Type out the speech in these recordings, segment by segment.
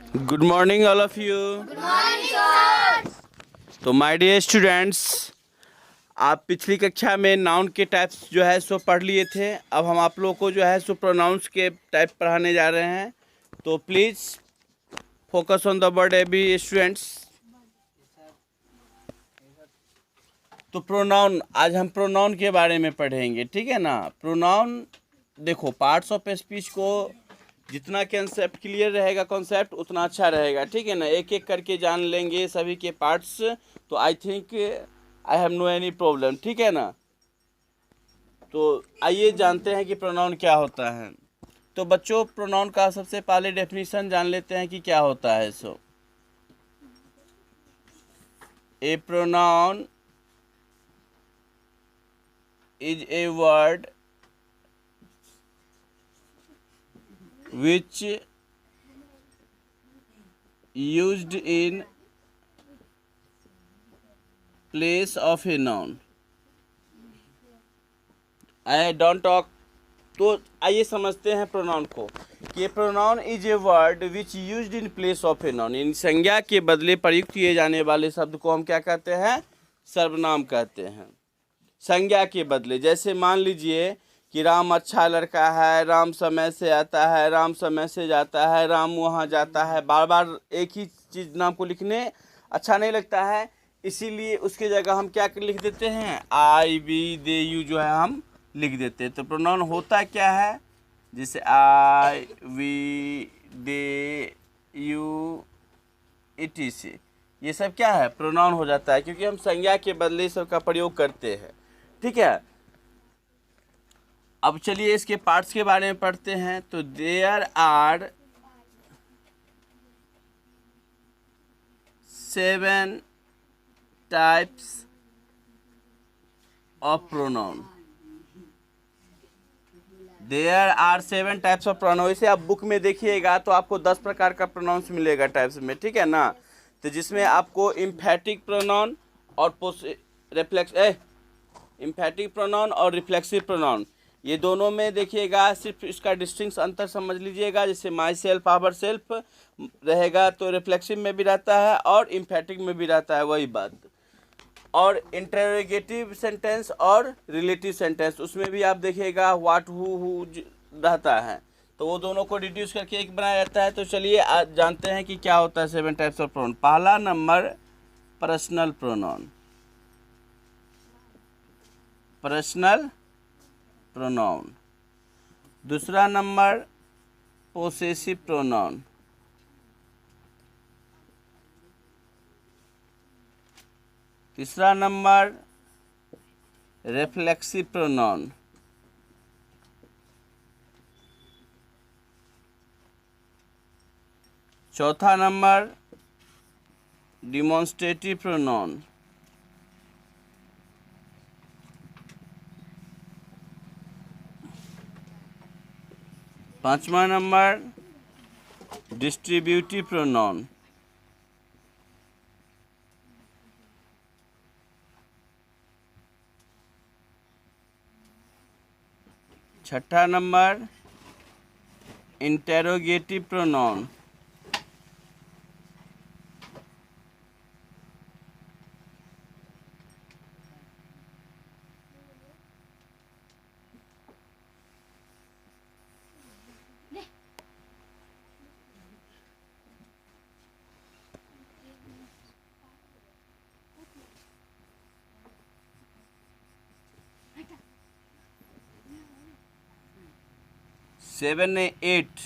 Good morning all of you. Good morning sir. तो my dear students, आप पिछली कक्षा में नाउन के टाइप्स जो है सो पढ़ लिए थे। अब हम आप लोगों को जो है सो प्रोनाउंस के टाइप पढ़ाने जा रहे हैं। तो please focus on the word every students. तो प्रोनाउन, आज हम प्रोनाउन के बारे में पढ़ेंगे, ठीक है ना। प्रोनाउन देखो, पार्ट्स ऑफ स्पीच को जितना कंसेप्ट क्लियर रहेगा कॉन्सेप्ट उतना अच्छा रहेगा, ठीक है ना। एक एक करके जान लेंगे सभी के पार्ट्स, तो I think I have no any problem, ठीक है ना। तो आइए जानते हैं कि प्रोनाउन क्या होता है। तो बच्चों, प्रोनाउन का सबसे पहले डेफिनेशन जान लेते हैं कि क्या होता है। So a pronoun is a word which used in place of a noun. I don't talk। तो आइए समझते हैं प्रोनाउन को कि pronoun is a word which used in place of a noun. इन संज्ञा के बदले प्रयुक्त किए जाने वाले शब्द को हम क्या कहते हैं? सर्वनाम कहते हैं। संज्ञा के बदले, जैसे मान लीजिए कि राम अच्छा लड़का है, राम समय से आता है, राम समय से जाता है, राम वहाँ जाता है। बार बार एक ही चीज़ नाम को लिखने अच्छा नहीं लगता है, इसीलिए उसके जगह हम क्या लिख देते हैं? आई, वी, दे, यू जो है हम लिख देते हैं। तो प्रोनाउन होता क्या है? जैसे आई, वी, दे, यू, etc, ये सब क्या है? प्रोनाउन हो जाता है, क्योंकि हम संज्ञा के बदले सब का प्रयोग करते हैं, ठीक है। अब चलिए इसके पार्ट्स के बारे में पढ़ते हैं। तो there are 7 types of pronoun. There are 7 types of pronoun. इसे आप बुक में देखिएगा तो आपको 10 प्रकार का प्रोनाउंस मिलेगा टाइप्स में, ठीक है ना। तो जिसमें आपको इम्फैटिक प्रोनाउन और इम्फैटिक प्रोनाउन और रिफ्लेक्सिव प्रोनाउन, ये दोनों में देखिएगा, सिर्फ इसका डिस्टिंक्ट अंतर समझ लीजिएगा। जैसे माई सेल्फ, आवर सेल्फ रहेगा तो रिफ्लेक्सिव में भी रहता है और इम्फैटिक में भी रहता है, वही बात। और इंटरोगेटिव सेंटेंस और रिलेटिव सेंटेंस, उसमें भी आप देखिएगा व्हाट, हु रहता है। तो वो दोनों को रिड्यूस करके एक बनाया जाता है। तो चलिए आज जानते हैं कि क्या होता है 7 टाइप्स ऑफ प्रोनाउन। पहला number personal pronoun. Personal pronoun. दूसरा नंबर पोसेसिव प्रोनाउन। तीसरा नंबर रिफ्लेक्सिव प्रोनाउन। चौथा नंबर डिमॉन्स्ट्रेटिव प्रोनाउन। पांचवा नंबर डिस्ट्रीब्यूटिव प्रोनाउन। छठा नंबर इंटेरोगेटिव प्रोनाउन। सेवन 8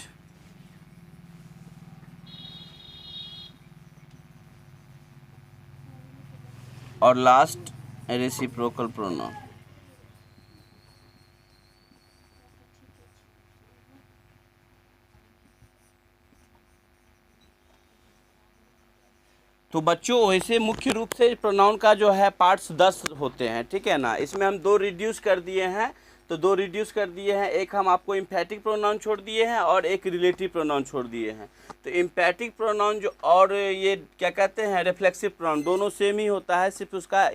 और लास्ट रेसिप्रोकल प्रोनाउन। तो बच्चों, वैसे मुख्य रूप से प्रोनाउन का जो है पार्ट्स 10 होते हैं, ठीक है ना। इसमें हम 2 रिड्यूस कर दिए हैं। तो 2 रिड्यूस कर दिए हैं, एक हम आपको इम्फैटिक प्रोनाउन छोड़ दिए हैं और एक रिलेटिव प्रोनाउन छोड़ दिए हैं। तो इम्फैटिक प्रोनाउन जो और ये क्या कहते हैं रिफ्लेक्सिव प्रोनाउन, दोनों सेम ही होता है, सिर्फ उसका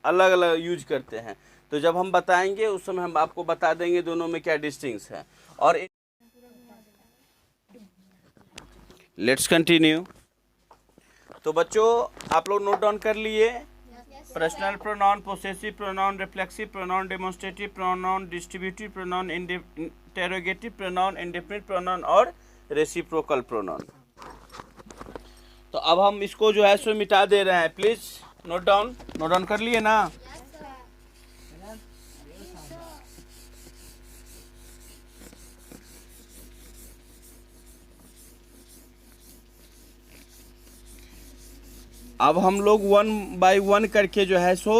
अलग अलग यूज करते हैं। तो जब हम बताएंगे उस समय हम आपको बता देंगे दोनों में क्या डिस्टिंक्स है। और लेट्स कंटिन्यू। तो बच्चों आप लोग नोट डाउन कर लिए, personal pronoun, possessive pronoun, reflexive pronoun, demonstrative pronoun, distributive pronoun, interrogative pronoun, indefinite pronoun और रेसिप्रोकल प्रोनाउन। तो अब हम इसको जो है सो मिटा दे रहे हैं। प्लीज नोट डाउन कर लिए ना। अब हम लोग 1 बाय 1 करके जो है सो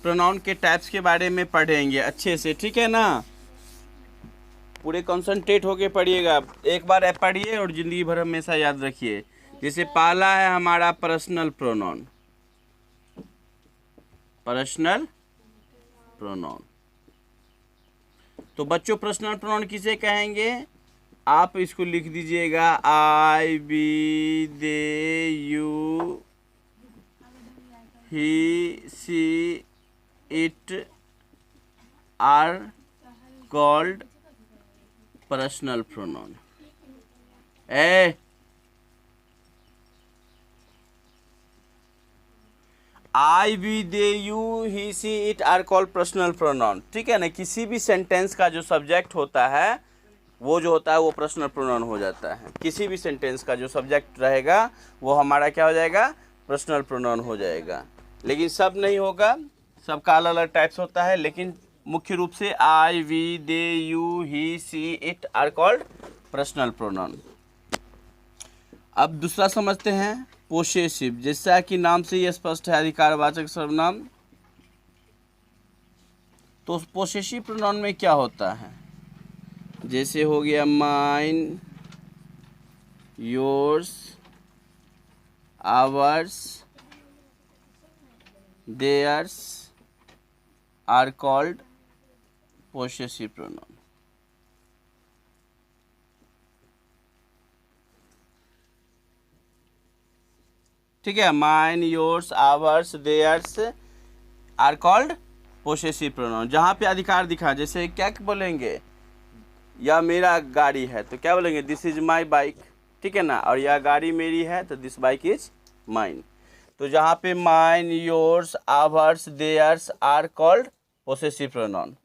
प्रोनाउन के टाइप्स के बारे में पढ़ेंगे अच्छे से, ठीक है ना। पूरे कंसंट्रेट होके पढ़िएगा, एक बार ऐप पढ़िए और ज़िंदगी भर हमेशा याद रखिए। जैसे पहला है हमारा पर्सनल प्रोनाउन। पर्सनल प्रोनाउन, तो बच्चों पर्सनल प्रोनाउन किसे कहेंगे? आप इसको लिख दीजिएगा, I, we, they, you, he, she, it are called personal pronoun. I, we, they, you, he, she, it are called personal pronoun, ठीक है ना। किसी भी सेंटेंस का जो सब्जेक्ट होता है वो जो होता है वो पर्सनल प्रोनाउन हो जाता है। किसी भी सेंटेंस का जो सब्जेक्ट रहेगा वो हमारा क्या हो जाएगा? पर्सनल प्रोनाउन हो जाएगा। लेकिन सब नहीं होगा, सबका अलग अलग टाइप्स होता है, लेकिन मुख्य रूप से I, we, they, you, he, she, it are called personal pronoun. अब दूसरा समझते हैं पोसेसिव। जैसा कि नाम से ये स्पष्ट है, अधिकारवाचक सर्वनाम। तो पोसेसिव प्रोनाउन में क्या होता है? जैसे हो गया mine, yours, ours, theirs are called possessive pronoun. ठीक है, mine, yours, ours, theirs are called possessive pronoun. जहाँ पे अधिकार दिखा, जैसे क्या बोलेंगे, या मेरा गाड़ी है तो क्या बोलेंगे? दिस इज माई बाइक, ठीक है ना। और यह गाड़ी मेरी है तो दिस बाइक इज माइन। तो जहाँ पे mine, yours, ours, theirs are called possessive pronoun.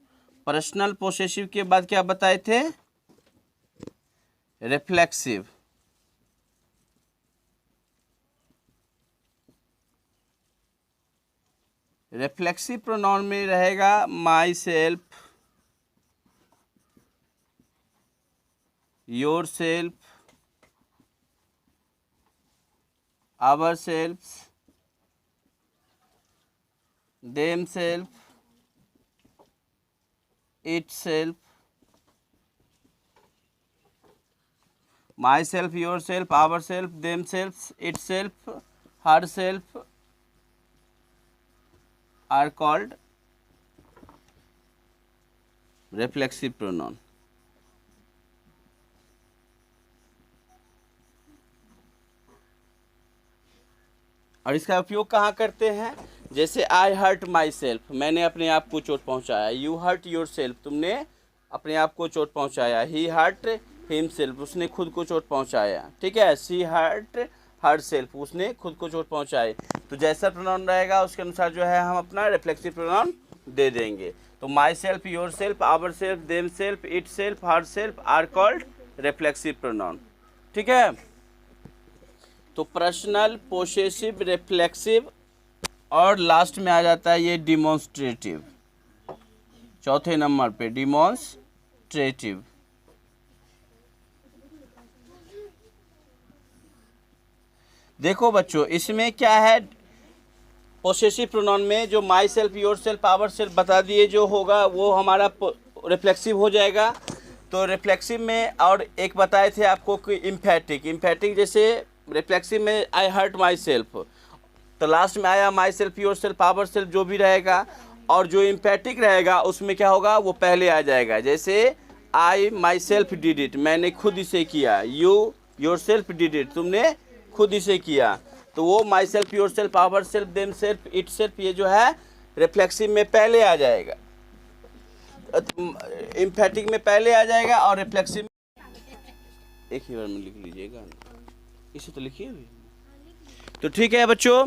Personal possessive के बाद क्या बताए थे? रिफ्लेक्सिव। रिफ्लेक्सिव प्रोनाउन में रहेगा myself, yourself, ourself, themself, itself. Myself, yourself, ourself, themself, itself, herself are called reflexive pronoun। और इसका उपयोग कहाँ करते हैं? जैसे आई हर्ट माई सेल्फ, मैंने अपने आप को चोट पहुँचाया। यू हर्ट योर सेल्फ, तुमने अपने आप को चोट पहुँचाया। ही हर्ट हिम सेल्फ, उसने खुद को चोट पहुँचाया। ठीक है, सी हर्ट हर सेल्फ, उसने खुद को चोट पहुँचाए। तो जैसा प्रोनाउन रहेगा उसके अनुसार जो है हम अपना रिफ्लेक्सिव प्रोनाउन दे देंगे। तो myself, yourself, ourself, themself, itself, herself are called reflexive pronoun. ठीक है, तो पर्सनल, पोसेसिव, रिफ्लेक्सिव और लास्ट में आ जाता है ये डिमॉन्स्ट्रेटिव। चौथे नंबर पे डिमॉन्स्ट्रेटिव। देखो बच्चों, इसमें क्या है? पोसेसिव प्रोनाउन में जो myself, yourself, ourself बता दिए, जो होगा वो हमारा रिफ्लेक्सिव हो जाएगा। तो रिफ्लेक्सिव में और एक बताए थे आपको कि इम्फेटिक जैसे रिफ्लेक्सिव में आई हर्ट माई सेल्फ, तो लास्ट में आया myself, yourself, ourself जो भी रहेगा। और जो इम्फेटिक रहेगा उसमें क्या होगा? वो पहले आ जाएगा। जैसे I myself did it, मैंने खुद इसे किया। You yourself did it, तुमने खुद इसे किया। तो वो myself, yourself, ourself, themself, itself, ये जो है रिफ्लेक्सिव में पहले आ जाएगा, इम्फेटिक में पहले आ जाएगा और रिफ्लेक्सिव में एक ही बार में लिख लीजिएगा। इसे तो लिखी हुई। तो ठीक है बच्चों,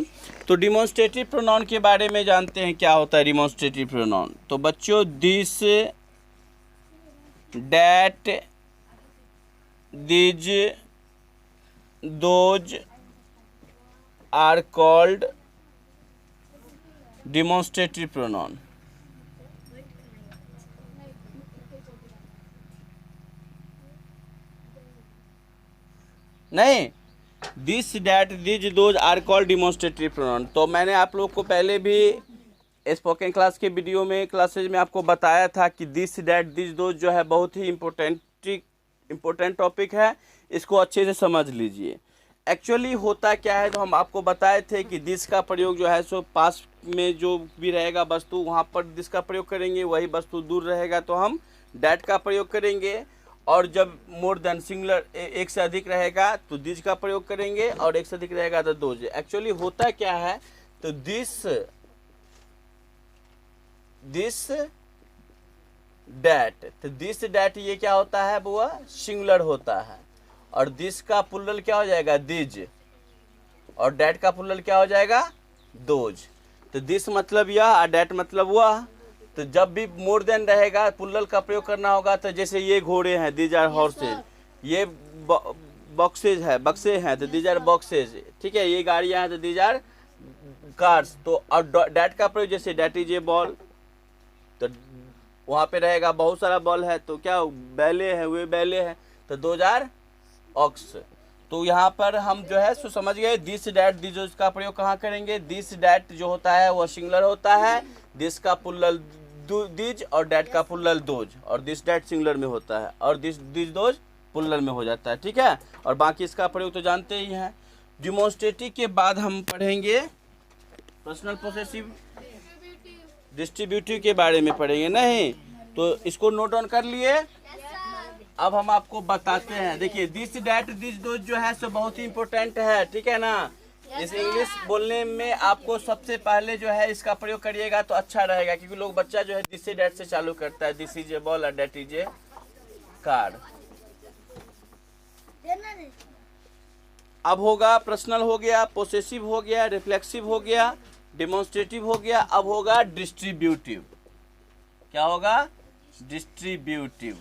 तो डिमॉन्स्ट्रेटिव प्रोनाउन के बारे में जानते हैं क्या होता है डिमॉन्स्ट्रेटिव प्रोनाउन। तो बच्चों this, that, these, those are called demonstrative pronoun. नहीं, this, that, these, those are called demonstrative pronoun. तो मैंने आप लोग को पहले भी स्पोकन क्लास के वीडियो में क्लासेज में आपको बताया था कि दिस, डैट, दिज, दोज जो है बहुत ही इम्पोर्टेंट टॉपिक है, इसको अच्छे से समझ लीजिए। एक्चुअली होता क्या है, तो हम आपको बताए थे कि दिस का प्रयोग जो है सो पास में जो भी रहेगा वस्तु वहाँ पर दिस का प्रयोग करेंगे, वही वस्तु दूर रहेगा तो हम डैट का प्रयोग करेंगे, और जब मोर देन सिंगुलर एक से अधिक रहेगा तो दिस का प्रयोग करेंगे, और एक से अधिक रहेगा तो दोज। एक्चुअली होता क्या है, तो दिस, डैट, तो दिस डैट ये क्या होता है बुआ, सिंगुलर होता है, और दिस का प्लुरल क्या हो जाएगा, दिज, और डैट का प्लुरल क्या हो जाएगा, दोज। तो दिस मतलब यह और डैट मतलब वह। तो जब भी मोर देन रहेगा प्लुरल का प्रयोग करना होगा। तो जैसे ये घोड़े हैं, दीज आर हॉर्सेज, ये बॉक्सेज है, बक्से हैं तो दीज आर बॉक्सेज, ठीक है, ये गाड़ियां हैं तो दीज आर कार्स। तो और डैट का प्रयोग जैसे डैट इज ए बॉल, तो वहाँ पे रहेगा बहुत सारा बॉल है तो क्या बैले हैं, वे बैले हैं, तो दोज आर ऑक्स। तो यहाँ पर हम जो है सो समझ गए दिस, डैट, दिस का प्रयोग कहाँ करेंगे। दिस डैट जो होता है वह सिंगुलर होता है, दिस का प्लुरल दिज और डैट का प्लुरल दोज, और दिस डैट सिंगुलर में होता है और दिस दोज प्लुरल में हो जाता है, ठीक है। और बाकी इसका प्रयोग तो जानते ही हैं। डिमॉन्स्ट्रेटिव के बाद हम पढ़ेंगे पर्सनल पोसेसिव, डिस्ट्रीब्यूटिव के बारे में पढ़ेंगे। नहीं तो इसको नोट डाउन कर लिए। अब हम आपको बताते हैं, देखिए दिस, डैट, दिस, दोज जो है सो बहुत ही इंपॉर्टेंट है, ठीक है ना। इस इंग्लिश बोलने में आपको सबसे पहले जो है इसका प्रयोग करिएगा तो अच्छा रहेगा, क्योंकि लोग बच्चा जो है दिस से डैट से चालू करता है, दिस इज ए बॉल और डैट इज ए कार। अब होगा पर्सनल हो गया, पोसेसिव हो गया, रिफ्लेक्सिव हो गया, डिमॉन्स्ट्रेटिव हो गया, अब होगा डिस्ट्रीब्यूटिव। क्या होगा, डिस्ट्रीब्यूटिव,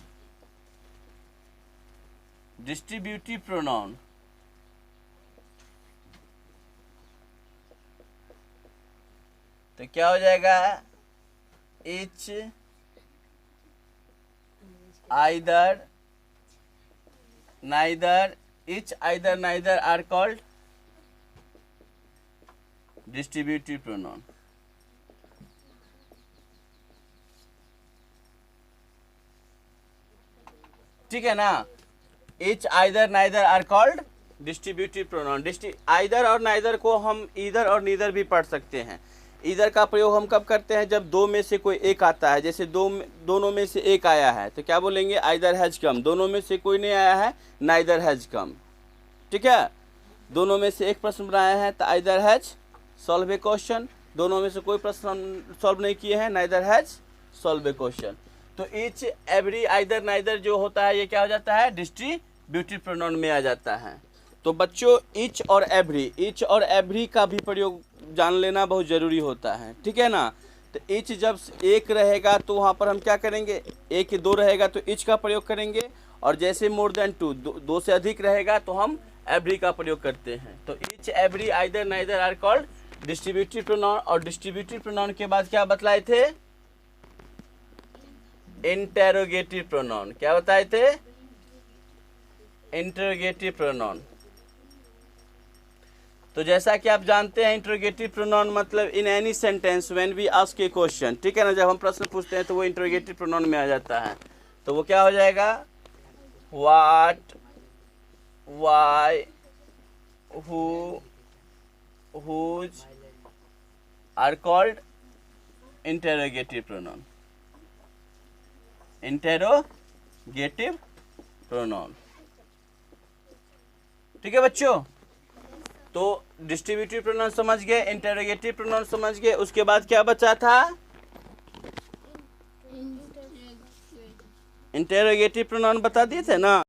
डिस्ट्रीब्यूटिव प्रोनाउन। तो क्या हो जाएगा, each, either, neither, each, either, neither are called distributive pronoun. ठीक है ना, each, either, neither are called distributive pronoun. Either और नाइदर को हम ईदर और नीदर भी पढ़ सकते हैं। ईदर का प्रयोग हम कब करते हैं, जब दो में से कोई एक आता है, जैसे दोनों में से एक आया है तो क्या बोलेंगे, आइदर हैज कम। दोनों में से कोई नहीं आया है, नाइदर हैज कम, ठीक है। दोनों में से एक प्रश्न बनाया है तो either has solve A question. दोनों में से कोई प्रश्न सॉल्व नहीं किए हैं, neither has solve A question. तो ईच, एवरी, आइदर, नाइदर जो होता है ये क्या हो जाता है, डिस्ट्रीब्यूटिव प्रोनाउन में आ जाता है। तो बच्चों ईच और एवरी का भी प्रयोग जान लेना बहुत ज़रूरी होता है, ठीक है ना। तो ईच जब एक रहेगा तो वहाँ पर हम क्या करेंगे, एक दो रहेगा तो ईच का प्रयोग करेंगे, और जैसे मोर देन टू, दो से अधिक रहेगा तो हम एवरी का प्रयोग करते हैं। तो each, every, either, neither are called distributive pronoun. और डिस्ट्रीब्यूटिव प्रोनाउन के बाद क्या बतलाए थे, इंटेरोगेटिव प्रोनाउन। क्या बताए थे, इंटेरोगेटिव प्रोनाउन। तो जैसा कि आप जानते हैं इंटरोगेटिव प्रोनाउन मतलब in any sentence when we ask a question, ठीक है ना, जब हम प्रश्न पूछते हैं तो वो इंटरोगेटिव प्रोनाउन में आ जाता है। तो वो क्या हो जाएगा, what, why, who, whose are called interrogative pronoun. Interrogative pronoun, ठीक है बच्चों। तो डिस्ट्रीब्यूटिव प्रोनाउन समझ गए, इंटेरोगेटिव प्रोनाउन समझ गए, उसके बाद क्या बचा था, इंटेरोगेटिव प्रोनाउन बता दिए थे ना।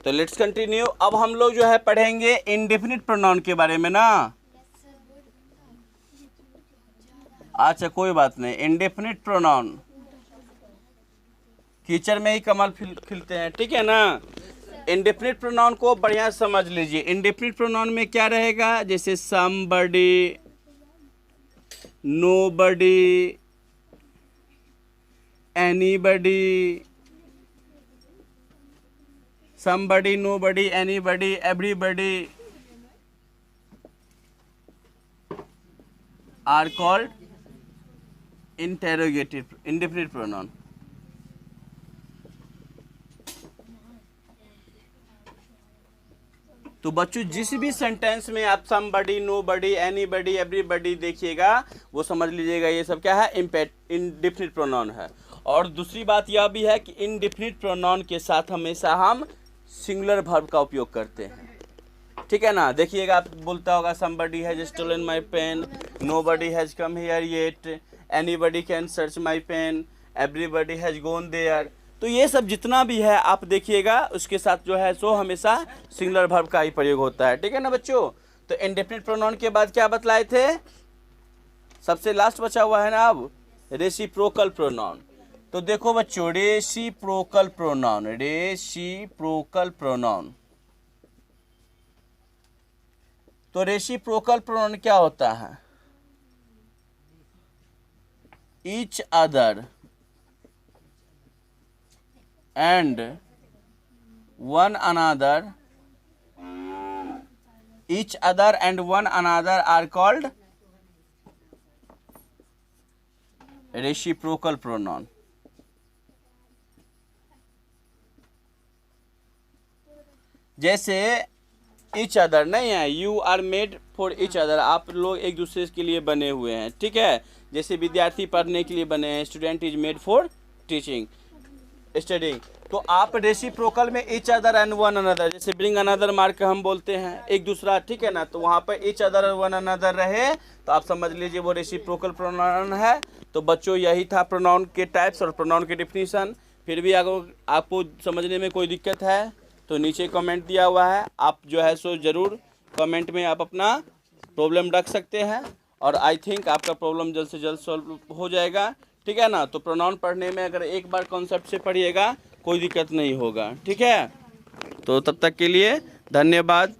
तो लेट्स कंटिन्यू। अब हम लोग जो है पढ़ेंगे इंडेफिनिट प्रोनाउन के बारे में ना। अच्छा कोई बात नहीं, इंडेफिनिट प्रोनाउन कीचड़ में ही कमल खिलते हैं, ठीक है ना। इंडेफिनिट प्रोनाउन को बढ़िया समझ लीजिए। इंडेफिनिट प्रोनाउन में क्या रहेगा, जैसे somebody, nobody, anybody, somebody, nobody, anybody, everybody are called interrogative indefinite pronoun. तो बच्चों जिस भी सेंटेंस में आप somebody, nobody, anybody, everybody देखिएगा वो समझ लीजिएगा ये सब क्या है, इंडेफिनिट प्रोनाउन है। और दूसरी बात यह भी है कि इंडेफिनिट प्रोनाउन के साथ हमेशा हम सिंगुलर वर्ब का उपयोग करते हैं, ठीक है ना। देखिएगा आप बोलता होगा somebody has stolen my pen, nobody has come here yet, anybody can search my pen, everybody has gone there। तो ये सब जितना भी है आप देखिएगा उसके साथ जो है सो हमेशा सिंगुलर वर्ब का ही प्रयोग होता है, ठीक है ना बच्चों। तो इंडेफिनिट प्रोनाउन के बाद क्या बतलाए थे, सबसे लास्ट बचा हुआ है ना अब रेसिप्रोकल प्रोनाउन। तो देखो बच्चों रेसिप्रोकल प्रोनाउन, रेसिप्रोकल प्रोनाउन। तो रेसिप्रोकल प्रोनाउन क्या होता है, each other and one another, each other and one another are called reciprocal pronoun। जैसे each other नहीं है, you are made for each other, आप लोग एक दूसरे के लिए बने हुए हैं, ठीक है। जैसे विद्यार्थी पढ़ने के लिए बने हैं, student is made for teaching studying. तो आप रेसिप्रोकल में each other and one another, जैसे ब्रिंग अनदर मार्क हम बोलते हैं एक दूसरा, ठीक है ना। तो वहाँ पर ईच अदर और वन अनदर रहे तो आप समझ लीजिए वो रेसिप्रोकल प्रोनाउन है। तो बच्चों यही था प्रोनाउन के टाइप्स और प्रोनाउन के डिफिनीशन। फिर भी अगर आपको समझने में कोई दिक्कत है तो नीचे कमेंट दिया हुआ है, आप जो है सो ज़रूर कमेंट में आप अपना प्रॉब्लम रख सकते हैं और आई थिंक आपका प्रॉब्लम जल्द से जल्द सॉल्व हो जाएगा, ठीक है ना। तो प्रोनाउन पढ़ने में अगर एक बार कॉन्सेप्ट से पढ़िएगा कोई दिक्कत नहीं होगा, ठीक है। तो तब तक के लिए धन्यवाद।